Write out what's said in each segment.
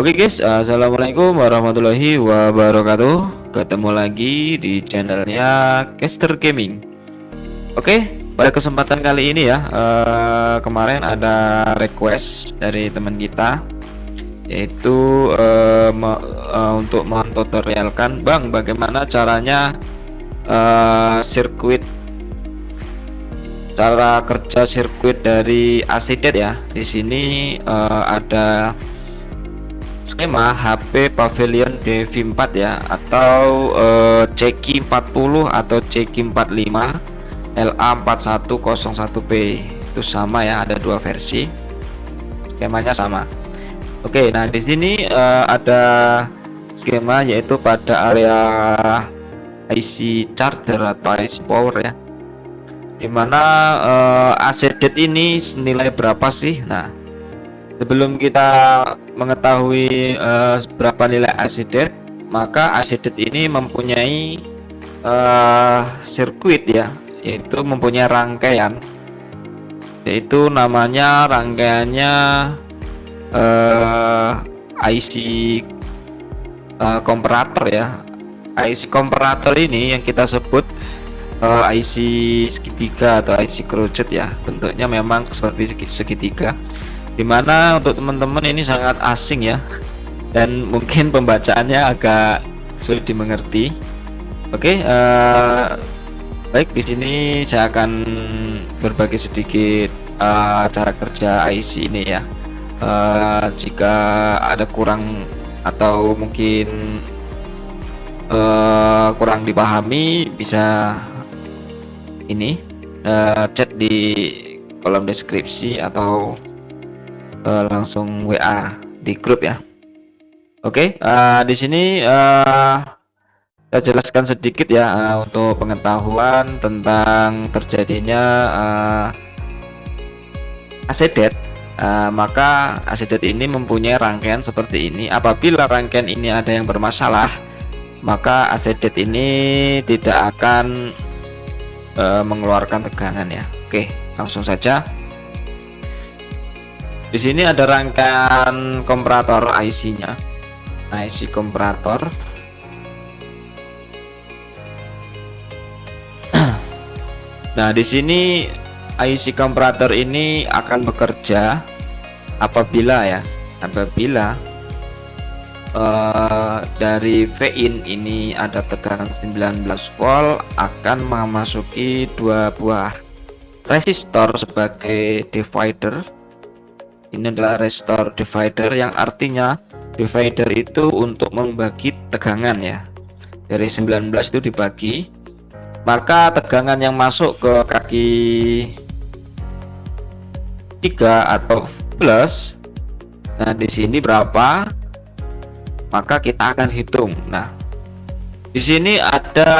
Oke guys, assalamualaikum warahmatullahi wabarakatuh. Ketemu lagi di channelnya Caster Gaming. Oke, pada kesempatan kali ini ya, kemarin ada request dari teman kita, yaitu untuk mentutorialkan, Bang, bagaimana caranya cara kerja sirkuit dari ACDET ya. Di sini ada skema HP Pavilion DV4 ya, atau CQ 40 atau CQ 45 LA4101P. Itu sama ya, ada dua versi, skemanya sama. Oke, nah di sini ada skema yaitu pada area IC charger atau IC power ya, dimana ACDET ini senilai berapa sih. Nah, sebelum kita mengetahui berapa nilai ACDET, maka ACDET ini mempunyai sirkuit ya, yaitu mempunyai rangkaian, yaitu namanya rangkaiannya IC komparator ya. IC komparator ini yang kita sebut IC segitiga atau IC crochet ya, bentuknya memang seperti segitiga, dimana untuk teman-teman ini sangat asing ya, dan mungkin pembacaannya agak sulit dimengerti. Oke, baik, di sini saya akan berbagi sedikit cara kerja IC ini ya. Jika ada kurang atau mungkin kurang dipahami, bisa ini chat di kolom deskripsi atau langsung WA di grup ya. Oke, di sini saya jelaskan sedikit ya untuk pengetahuan tentang terjadinya ACDET. Maka ACDET ini mempunyai rangkaian seperti ini. Apabila rangkaian ini ada yang bermasalah, maka ACDET ini tidak akan mengeluarkan tegangan ya. Oke, langsung saja. Di sini ada rangkaian komparator IC-nya, IC komparator. Nah, di sini IC komparator ini akan bekerja apabila dari V-in ini ada tekanan 19 volt, akan memasuki dua buah resistor sebagai divider. Ini adalah resistor divider, yang artinya divider itu untuk membagi tegangan ya. Dari 19 itu dibagi, maka tegangan yang masuk ke kaki 3 atau plus, nah di sini berapa, maka kita akan hitung. Nah, di sini ada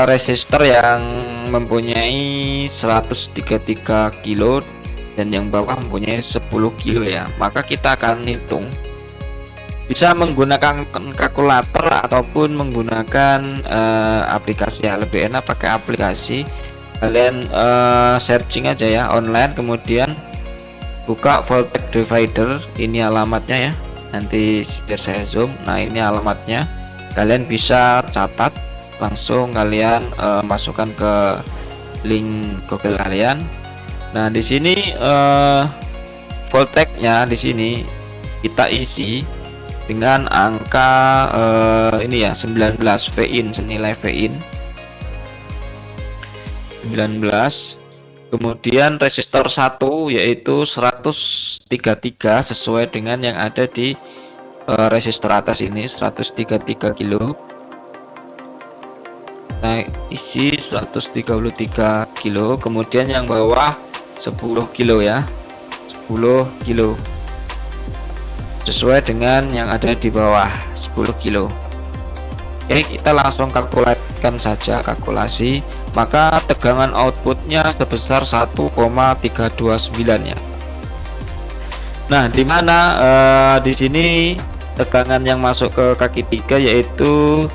resistor yang mempunyai 133 kilo dan yang bawah mempunyai 10 kilo ya. Maka kita akan hitung, bisa menggunakan kalkulator ataupun menggunakan aplikasi ya. Lebih enak pakai aplikasi. Kalian searching aja ya online, kemudian buka voltage divider. Ini alamatnya ya, nanti biar saya zoom. Nah, ini alamatnya, kalian bisa catat, langsung kalian masukkan ke link Google kalian. Nah, di sini voltage-nya di sini kita isi dengan angka ini ya, 19 V-in, senilai V-in 19. Kemudian resistor 1 yaitu 133 sesuai dengan yang ada di resistor atas ini, 133 kilo. Nah, isi 133 kilo. Kemudian yang bawah 10 kilo ya, 10 kilo sesuai dengan yang ada di bawah, 10 kilo. Oke, kita langsung kalkulasikan saja, kalkulasi. Maka tegangan outputnya sebesar 1,329 ya. Nah, dimana di sini tegangan yang masuk ke kaki 3 yaitu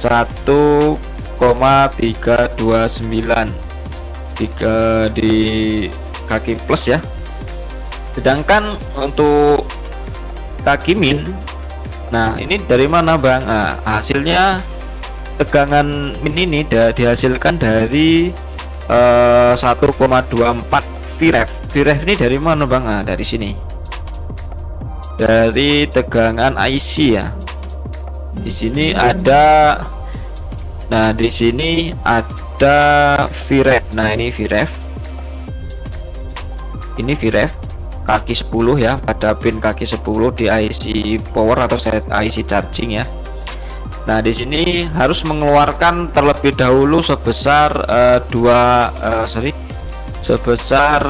1,329 di kaki plus ya. Sedangkan untuk kaki min, nah ini dari mana bang? Nah, hasilnya tegangan min ini dihasilkan dari 1,24 Vref. Vref ini dari mana bang? Nah, dari sini, dari tegangan IC ya. Di sini ada, nah di sini ada Vref. Nah ini Vref, ini Vref kaki 10 ya, pada pin kaki 10 di IC power atau set IC charging ya. Nah di sini harus mengeluarkan terlebih dahulu sebesar sebesar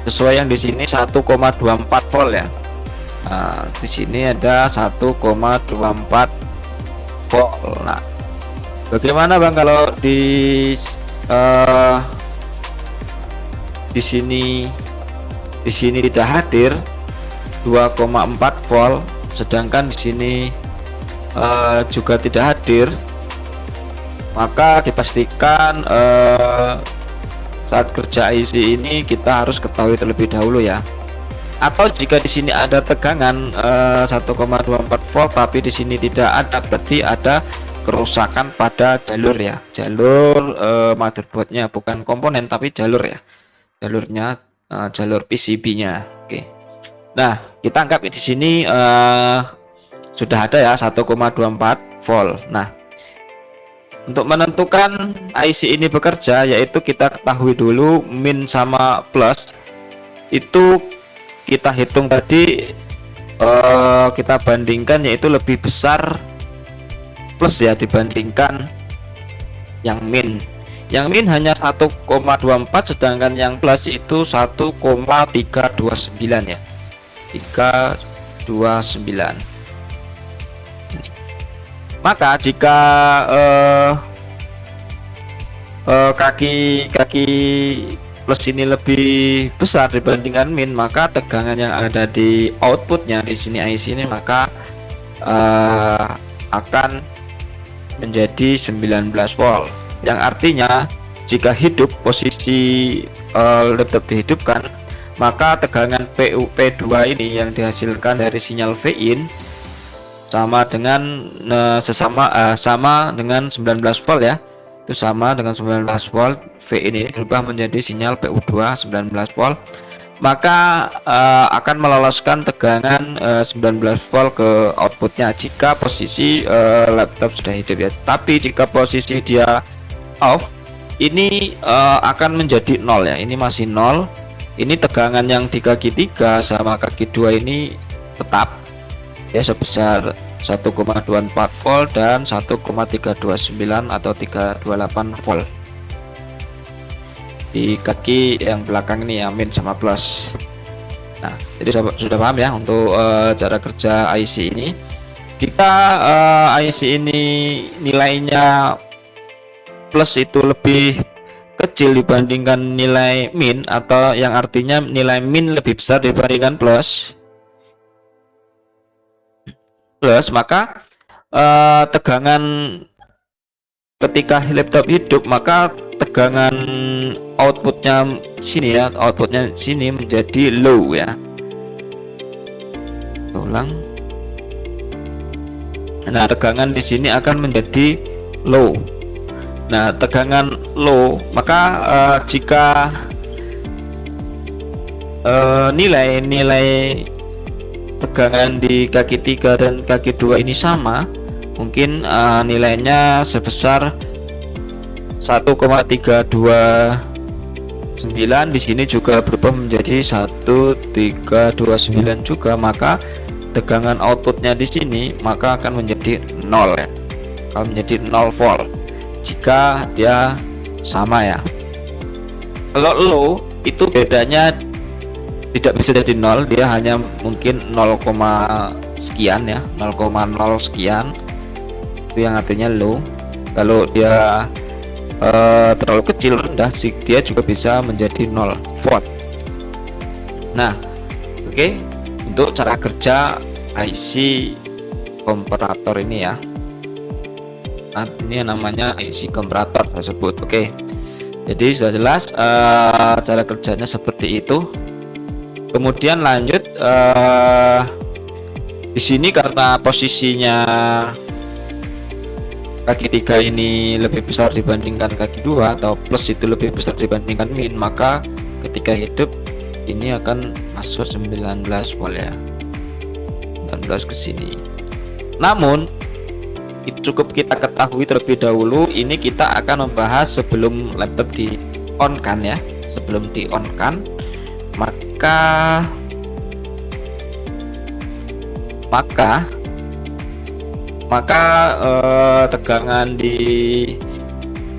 sesuai yang di sini 1,24 volt ya. Nah, di sini ada 1,24 volt. Nah, bagaimana bang kalau di sini tidak hadir 2,4 volt, sedangkan di sini juga tidak hadir, maka dipastikan saat kerja IC ini kita harus ketahui terlebih dahulu ya. Atau jika di sini ada tegangan 1,24 volt tapi di sini tidak ada, berarti ada kerusakan pada jalur ya, jalur motherboardnya, bukan komponen tapi jalur ya, jalurnya, jalur PCB-nya. Oke. Nah, kita anggap di sini sudah ada ya 1,24 volt. Nah, untuk menentukan IC ini bekerja, yaitu kita ketahui dulu min sama plus itu kita hitung tadi, kita bandingkan, yaitu lebih besar plus ya dibandingkan yang min. Yang min hanya 1,24, sedangkan yang plus itu 1,329 ya, 329. Maka jika kaki plus ini lebih besar dibandingkan min, maka tegangan yang ada di outputnya di sini IC ini maka akan menjadi 19 volt, yang artinya jika hidup posisi laptop dihidupkan, maka tegangan P2 ini yang dihasilkan dari sinyal Vin sama dengan sama dengan 19 volt ya. Itu sama dengan 19 volt. V ini berubah menjadi sinyal PU2 19 volt, maka akan meloloskan tegangan 19 volt ke outputnya jika posisi laptop sudah hidup ya. Tapi jika posisi dia off, ini akan menjadi 0 ya. Ini masih 0. Ini tegangan yang di kaki 3 sama kaki 2 ini tetap ya sebesar 1,24 volt dan 1,329 atau 328 volt di kaki yang belakang ini ya, min sama plus. Nah, jadi sudah paham ya untuk cara kerja IC ini. Jika IC ini nilainya plus itu lebih kecil dibandingkan nilai min, atau yang artinya nilai min lebih besar dibandingkan plus, maka tegangan ketika laptop hidup, maka tegangan outputnya sini ya, outputnya sini menjadi low ya. Ulang. Nah, tegangan di sini akan menjadi low. Nah, tegangan low, maka jika nilai tegangan di kaki 3 dan kaki 2 ini sama, mungkin nilainya sebesar 1,329, di sini juga berubah menjadi 1,329 juga, maka tegangan outputnya di sini maka akan menjadi 0 ya, akan menjadi 0 volt jika dia sama ya. Kalau low itu bedanya tidak bisa jadi 0, dia hanya mungkin 0, sekian ya, 0,0 sekian, itu yang artinya low. Kalau dia terlalu kecil, rendah, dia juga bisa menjadi 0 volt. Nah, oke, untuk cara kerja IC komparator ini ya. Nah, ini namanya IC komparator tersebut. Oke. Jadi sudah jelas cara kerjanya seperti itu. Kemudian lanjut di sini karena posisinya kaki 3 ini lebih besar dibandingkan kaki 2 atau plus itu lebih besar dibandingkan min, maka ketika hidup ini akan masuk 19 volt ya, 19 ke sini. Namun cukup kita ketahui terlebih dahulu, ini kita akan membahas sebelum laptop di on kan ya, sebelum di on kan, maka tegangan di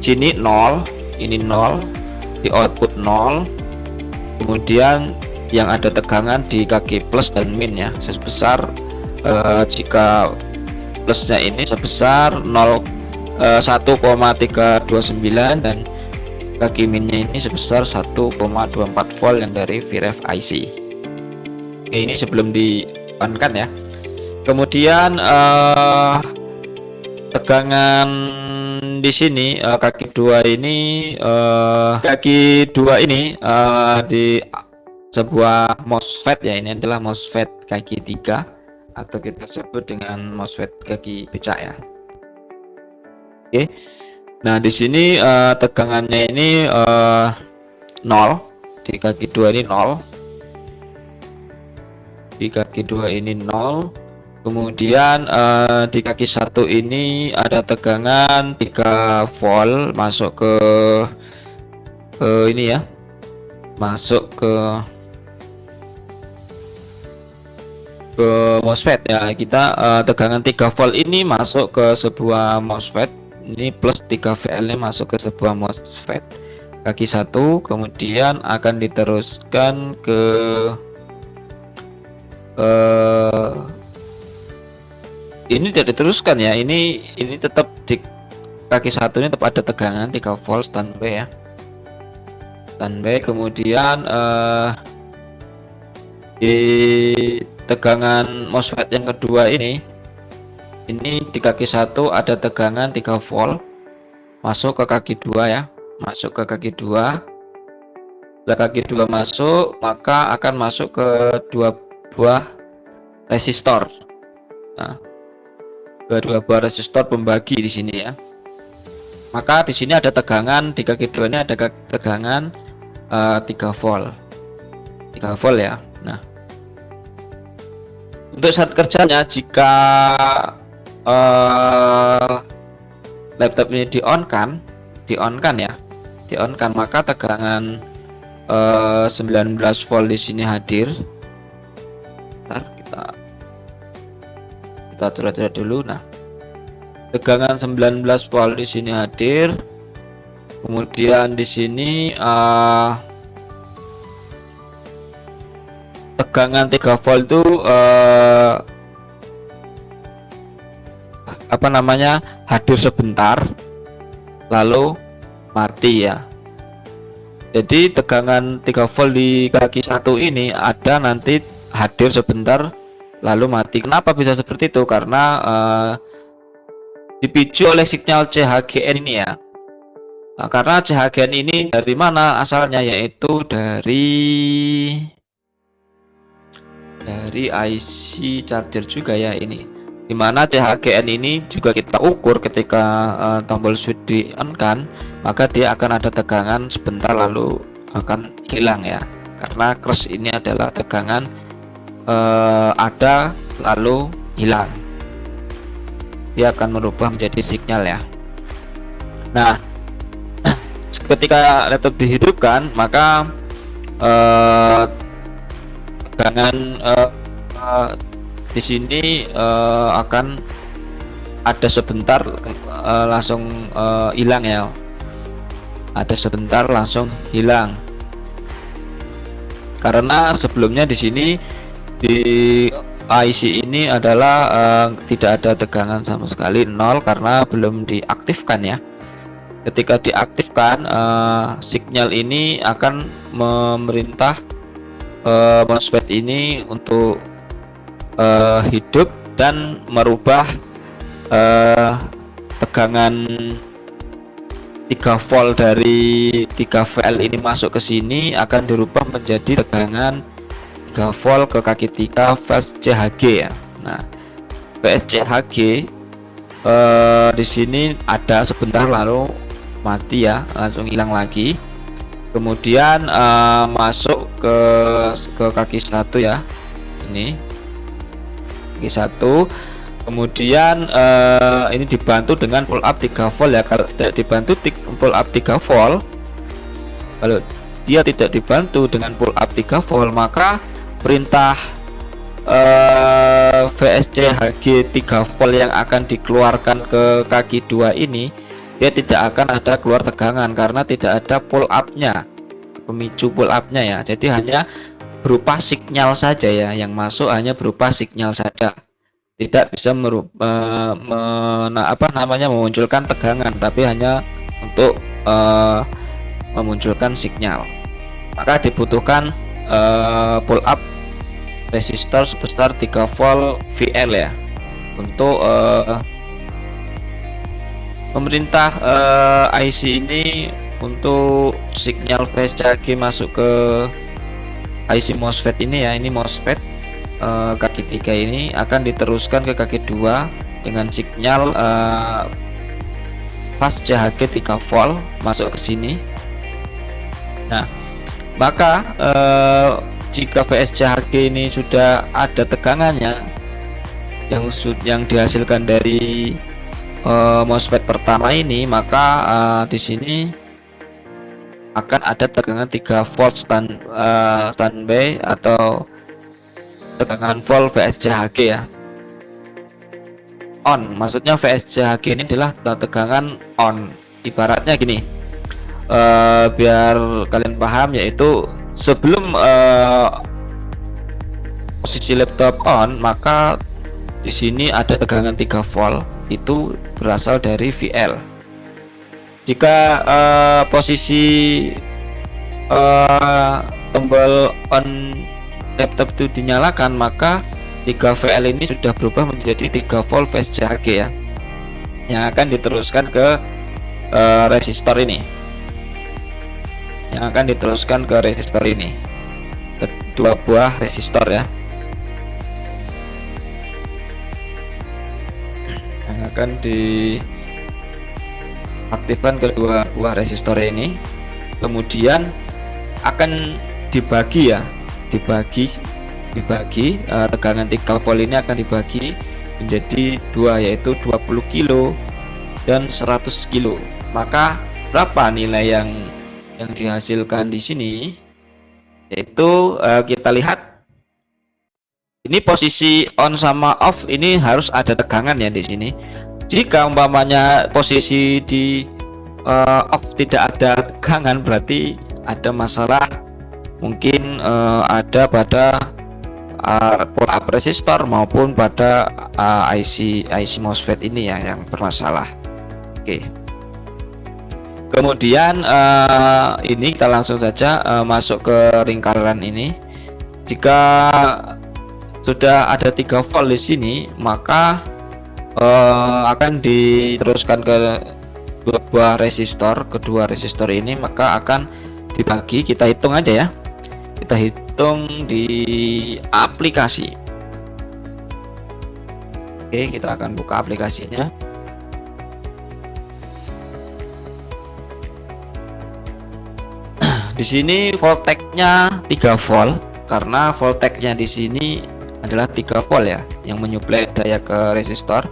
sini 0, ini 0, di output 0, kemudian yang ada tegangan di kaki plus dan min ya, sebesar jika plusnya ini sebesar 1,329 dan kaki minnya ini sebesar 1,24 volt yang dari VREF IC. Oke, ini sebelum di on kan ya. Kemudian tegangan di sini kaki 2 ini di sebuah MOSFET ya, ini adalah MOSFET kaki 3 atau kita sebut dengan MOSFET kaki becak ya. Oke. Nah, di sini tegangannya ini 0, di kaki 2 ini 0. Di kaki 2 ini 0. Kemudian di kaki 1 ini ada tegangan 3 volt masuk ke ini ya. Masuk ke MOSFET ya. Kita tegangan 3 volt ini masuk ke sebuah MOSFET. Ini plus 3 VL ini masuk ke sebuah MOSFET kaki 1, kemudian akan diteruskan ke ini tidak diteruskan ya, ini tetap di kaki 1 ini tetap ada tegangan 3 volt standby ya, standby. Kemudian di tegangan MOSFET yang kedua ini di kaki 1 ada tegangan 3 volt masuk ke kaki 2 ya, masuk ke kaki 2. Setelah kaki 2 masuk, maka akan masuk ke 2 buah resistor. Nah, ke 2 buah resistor pembagi di sini ya. Maka di sini ada tegangan di kaki 2 ini ada tegangan 3 volt. 3 volt ya. Nah, untuk saat kerjanya jika laptop ini di on kan ya, maka tegangan 19 volt di sini hadir. Bentar, kita atur dulu. Nah, tegangan 19 volt di sini hadir. Kemudian di sini tegangan 3 volt itu hadir sebentar lalu mati ya. Jadi tegangan 3 volt di kaki 1 ini ada nanti hadir sebentar lalu mati. Kenapa bisa seperti itu? Karena dipicu oleh sinyal CHGN ini ya. Nah, karena CHGN ini dari mana asalnya, yaitu dari IC charger juga ya ini. Dimana CHGN ini juga kita ukur ketika tombol switch di on kan, maka dia akan ada tegangan sebentar lalu akan hilang ya, karena crush ini adalah tegangan ada lalu hilang, dia akan merubah menjadi sinyal ya. Nah, ketika laptop dihidupkan, maka tegangan di sini akan ada sebentar langsung hilang ya, ada sebentar langsung hilang, karena sebelumnya di sini di IC ini adalah tidak ada tegangan sama sekali, 0, karena belum diaktifkan ya. Ketika diaktifkan, sinyal ini akan memerintah MOSFET ini untuk hidup dan merubah tegangan 3 volt dari 3 VL ini masuk ke sini akan dirubah menjadi tegangan 3 volt ke kaki 3 fast CHG ya. Nah, VSCHG di sini ada sebentar lalu mati ya, langsung hilang lagi. Kemudian masuk ke kaki 1 ya. Ini kaki 1. Kemudian ini dibantu dengan pull up 3 volt ya. Kalau tidak dibantu pull up 3 volt, kalau dia tidak dibantu dengan pull up 3 volt, maka perintah VSCHG 3 volt yang akan dikeluarkan ke kaki 2 ini, dia tidak akan ada keluar tegangan karena tidak ada pull up-nya, pemicu pull up-nya ya. Jadi hanya berupa sinyal saja ya, yang masuk hanya berupa sinyal saja, tidak bisa memunculkan tegangan, tapi hanya untuk memunculkan sinyal. Maka dibutuhkan pull up resistor sebesar 3 volt VL ya, untuk pemerintah IC ini untuk sinyal VSCHG masuk ke IC MOSFET ini ya. Ini MOSFET kaki 3 ini akan diteruskan ke kaki 2 dengan sinyal fast CHG 3 volt masuk ke sini. Nah, maka jika VSCHG ini sudah ada tegangannya yang dihasilkan dari MOSFET pertama ini, maka di sini akan ada tegangan 3 volt standby atau tegangan volt VSCHG ya, on. Maksudnya VSCHG ini adalah tegangan on. Ibaratnya gini, biar kalian paham, yaitu sebelum posisi laptop on, maka di sini ada tegangan 3 volt, itu berasal dari VL. Jika posisi tombol on laptop itu dinyalakan, maka 3 VL ini sudah berubah menjadi 3 volt VSCHG ya, yang akan diteruskan ke resistor ini, kedua buah resistor ya, yang akan diaktifkan kedua buah resistor ini. Kemudian akan dibagi tegangan 3 volt ini akan dibagi menjadi 2, yaitu 20 kilo dan 100 kilo. Maka berapa nilai yang dihasilkan di sini? Yaitu kita lihat ini posisi on sama off ini harus ada tegangan ya di sini. Jika umpamanya posisi di off tidak ada tegangan, berarti ada masalah, mungkin ada pada pull up resistor maupun pada IC MOSFET ini ya yang bermasalah. Oke. Kemudian ini kita langsung saja masuk ke lingkaran ini. Jika sudah ada 3 volt di sini, maka akan diteruskan ke dua buah resistor. Kedua resistor ini maka akan dibagi. Kita hitung aja ya, kita hitung di aplikasi. Oke, kita akan buka aplikasinya. Di sini voltage-nya 3 volt karena voltage-nya di sini adalah 3 volt ya, yang menyuplai daya ke resistor.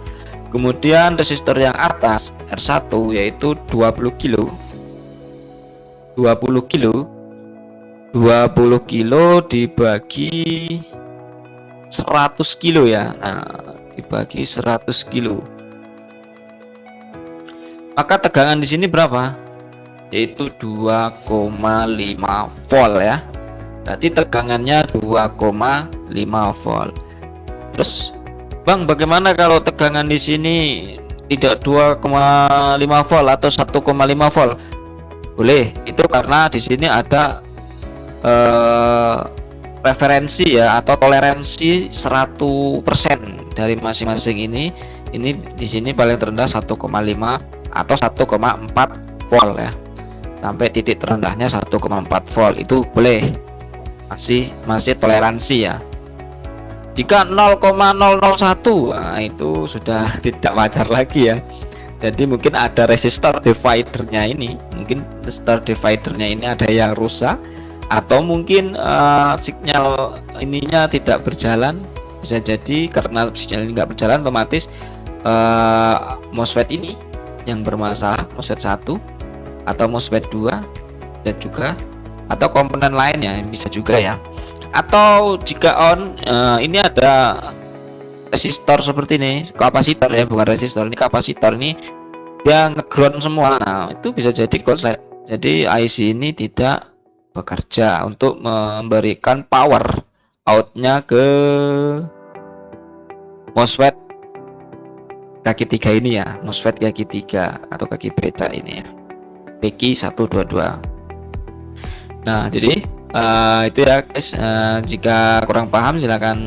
Kemudian resistor yang atas R1 yaitu 20 kilo. 20 kilo dibagi 100 kilo ya. Nah, dibagi 100 kilo. Maka tegangan di sini berapa? Yaitu 2,5 volt ya. Berarti tegangannya 2,5 volt. Terus, Bang, bagaimana kalau tegangan di sini tidak 2,5 volt atau 1,5 volt? Boleh, itu karena di sini ada referensi ya, atau toleransi 100% dari masing-masing ini. Ini di sini paling rendah 1,5 atau 1,4 volt ya, sampai titik terendahnya 1,4 volt itu boleh, masih toleransi ya. Jika 0,001, nah itu sudah tidak wajar lagi ya. Jadi mungkin ada resistor dividernya ini, ini ada yang rusak, atau mungkin sinyal ininya tidak berjalan. Bisa jadi karena sinyal ini nggak berjalan, otomatis MOSFET ini yang bermasalah, MOSFET 1 atau MOSFET 2, dan juga atau komponen lainnya bisa juga ya. Atau jika on, ini ada resistor seperti ini, kapasitor ya, bukan resistor, ini kapasitor, ini dia ngeground semua. Nah itu bisa jadi korslet, jadi IC ini tidak bekerja untuk memberikan power outnya ke MOSFET kaki 3 ini ya, MOSFET kaki 3 atau kaki beta ini ya, PQ122. Nah jadi itu ya guys. Jika kurang paham silahkan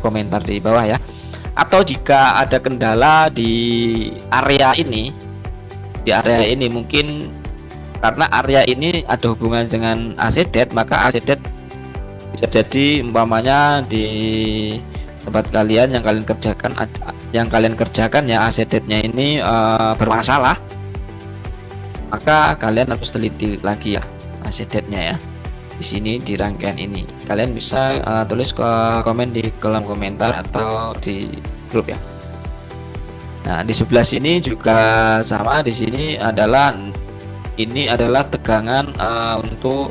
komentar di bawah ya. Atau jika ada kendala di area ini, mungkin karena area ini ada hubungan dengan AC det, maka AC det bisa jadi umpamanya di tempat kalian yang kalian kerjakan ya, AC det-nya ini bermasalah, maka kalian harus teliti lagi ya AC det-nya ya. Di sini di rangkaian ini kalian bisa tulis ke komen di kolom komentar atau di grup ya. Nah di sebelah sini juga sama, di sini adalah tegangan untuk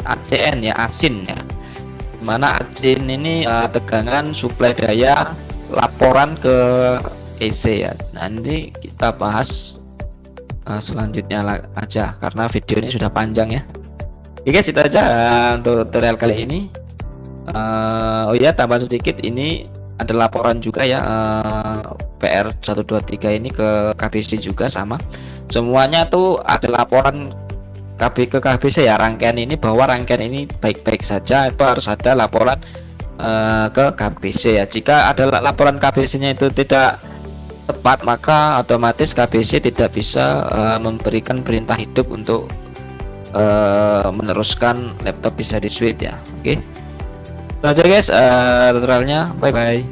ACN ya, ASIN ya, dimana ASIN ini tegangan suplai daya laporan ke EC ya. Nanti kita bahas selanjutnya aja karena video ini sudah panjang ya. Oke guys, itu aja untuk tutorial kali ini. Oh ya, tambahan sedikit, ini ada laporan juga ya, PR123 ini ke KBC juga sama. Semuanya tuh ada laporan ke KBC ya, rangkaian ini, bahwa rangkaian ini baik-baik saja, itu harus ada laporan ke KBC ya. Jika ada laporan KBC-nya itu tidak tepat, maka otomatis KBC tidak bisa memberikan perintah hidup untuk meneruskan laptop bisa di switch ya. Oke, itu aja guys tutorialnya, bye bye.